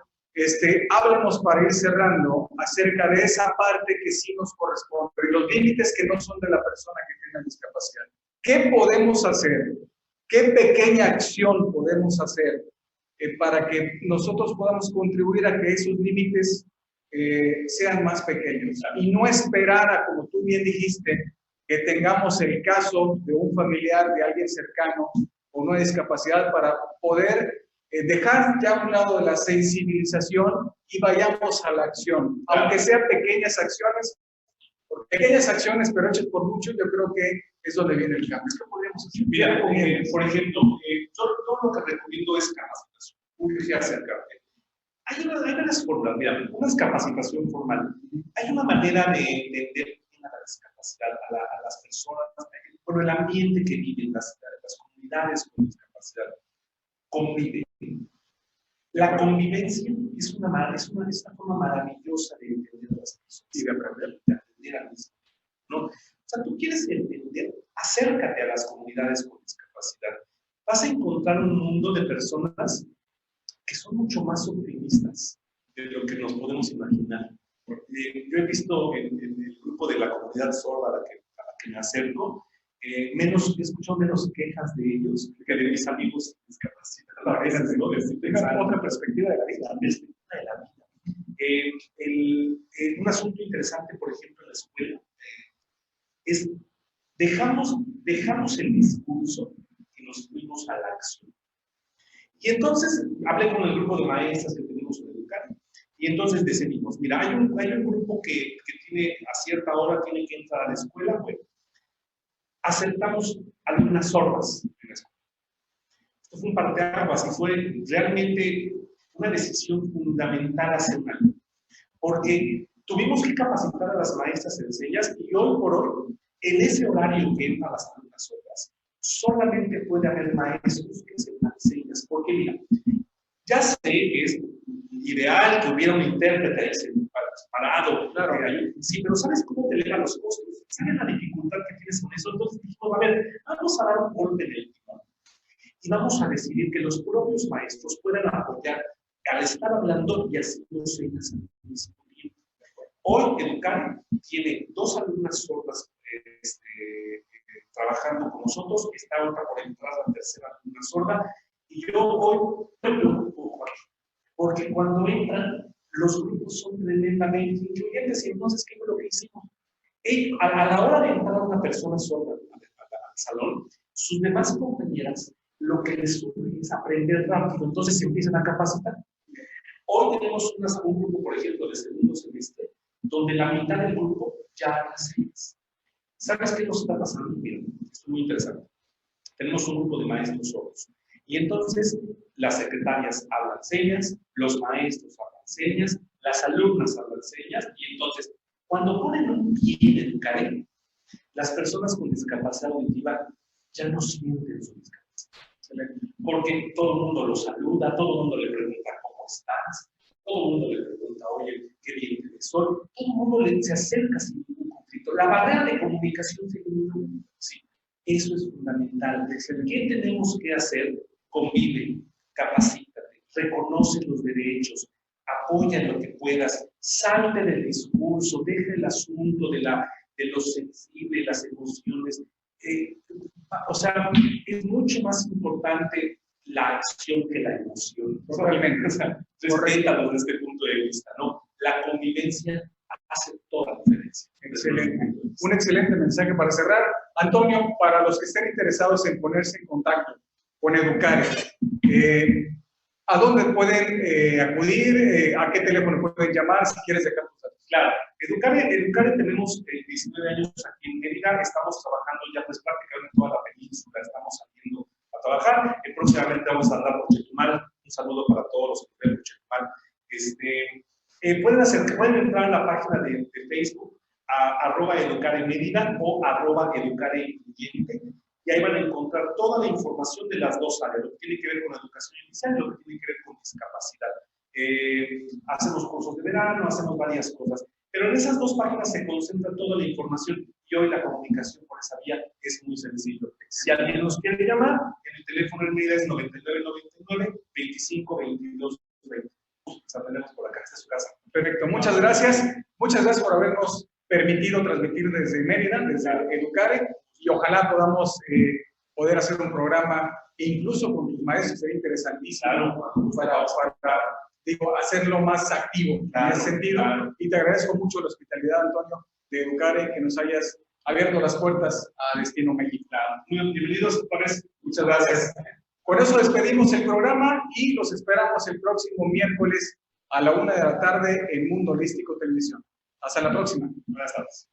Háblanos para ir cerrando acerca de esa parte que sí nos corresponde, de los límites que no son de la persona que tiene discapacidad. ¿Qué podemos hacer? ¿Qué pequeña acción podemos hacer para que nosotros podamos contribuir a que esos límites sean más pequeños? Y no esperar a, como tú bien dijiste, que tengamos el caso de un familiar, de alguien cercano con una discapacidad para poder dejar ya a un lado de la sensibilización y vayamos a la acción. Aunque sean pequeñas acciones, pero hechas por muchos, yo creo que es donde viene el cambio. ¿Qué podríamos hacer? Mira, por ejemplo, yo lo que recomiendo es capacitación. Urge acercarte. Hay varias formas, mira, una es capacitación formal. Hay una manera de entender la discapacidad a las personas, por el ambiente que viven las comunidades con discapacidad. Conviven. La convivencia es una forma maravillosa de entender a las personas y de aprender a las, ¿no? O sea, tú quieres entender, acércate a las comunidades con discapacidad. Vas a encontrar un mundo de personas que son mucho más optimistas de lo que nos podemos imaginar. Yo he visto en el grupo de la comunidad sorda a la que me acerco, he escuchado menos quejas de ellos que de mis amigos con discapacidad. Otra perspectiva de la vida. Un asunto interesante, por ejemplo, en la escuela, es dejamos el discurso y nos fuimos a la acción. Y entonces hablé con el grupo de maestras que tenemos en Educar, y entonces decidimos, mira, hay un grupo que tiene a cierta hora tiene que entrar a la escuela, bueno, aceptamos algunas sordas en la escuela. Esto fue un parteaguas y fue realmente una decisión fundamental hace un año, porque Tuvimos que capacitar a las maestras en señas y hoy por hoy, en ese horario que entran las alumnas sordas, solamente puede haber maestros que sepan señas. Porque mira, ya sé que es ideal que hubiera un intérprete parado, claro, sí, pero ¿sabes cómo te elevan los costos? ¿Sabes la dificultad que tienes con eso? Entonces dijimos, a ver, vamos a dar un golpe en el timón y vamos a decidir que los propios maestros puedan apoyar al estar hablando y haciendo señas al mismo tiempo. Hoy Educare tiene 2 alumnas sordas trabajando con nosotros, está otra por entrar la 3ª alumna sorda, y yo hoy me preocupo, Juan, porque cuando entran, los grupos son tremendamente incluyentes, y entonces, ¿qué fue lo que hicimos? A la hora de entrar una persona sorda al salón, sus demás compañeras, lo que les surge es aprender rápido, entonces se empiezan a capacitar. Hoy tenemos un grupo, por ejemplo, de 2º semestre, donde la mitad del grupo ya habla señas. ¿Sabes qué nos está pasando? Mira, esto es muy interesante. Tenemos un grupo de maestros sordos. Y entonces las secretarias hablan señas, los maestros hablan señas, las alumnas hablan señas, y entonces cuando ponen un pie en Educare, las personas con discapacidad auditiva ya no sienten su discapacidad. Porque todo el mundo los saluda, todo el mundo le pregunta cómo estás, todo el mundo le pregunta, oye, qué bien te ves hoy, todo el mundo se acerca sin ningún conflicto. La barrera de comunicación se elimina. Sí, eso es fundamental. ¿Qué tenemos que hacer? Convive, capacítate, reconoce los derechos, apoya en lo que puedas, salte del discurso, deja el asunto de lo sensible, las emociones. O sea, es mucho más importante la acción que la emoción. Totalmente. O sea, respétalo desde este punto de vista, ¿no? La convivencia hace toda la diferencia. Excelente. Un excelente mensaje para cerrar. Antonio, para los que estén interesados en ponerse en contacto con Educare, ¿a dónde pueden acudir? ¿A qué teléfono pueden llamar? Si quieres dejar tus datos. Claro, Educare tenemos 19 años aquí en Mérida, estamos trabajando ya pues prácticamente toda la península, estamos saliendo a trabajar, próximamente vamos a andar por Chetumal, un saludo para todos los que estén por Chetumal. Pueden entrar a la página de Facebook, @Educare Mérida o @Educare Incluyente, y ahí van a encontrar toda la información de las 2 áreas, lo que tiene que ver con educación inicial y lo que tiene que ver con discapacidad. Hacemos cursos de verano, hacemos varias cosas, pero en esas 2 páginas se concentra toda la información y hoy la comunicación por esa vía es muy sencillo. Si alguien nos quiere llamar, en el teléfono en Mérida es 9999 25 22 20. Nos atendemos por acá, desde su casa. Perfecto, muchas gracias. Muchas gracias por habernos permitido transmitir desde Mérida, desde Educare, y ojalá podamos poder hacer un programa, e incluso con tus maestros, sería interesantísimo, claro, para hacerlo más activo, claro, en ese sentido. Claro. Y te agradezco mucho la hospitalidad, Antonio, de Educare, que nos hayas abierto las puertas a Destino México. Claro. Muy bienvenidos, Juárez. Muchas gracias. Con eso despedimos el programa y los esperamos el próximo miércoles a la 1 de la tarde en Mundo Holístico Televisión. Hasta la próxima. Buenas tardes.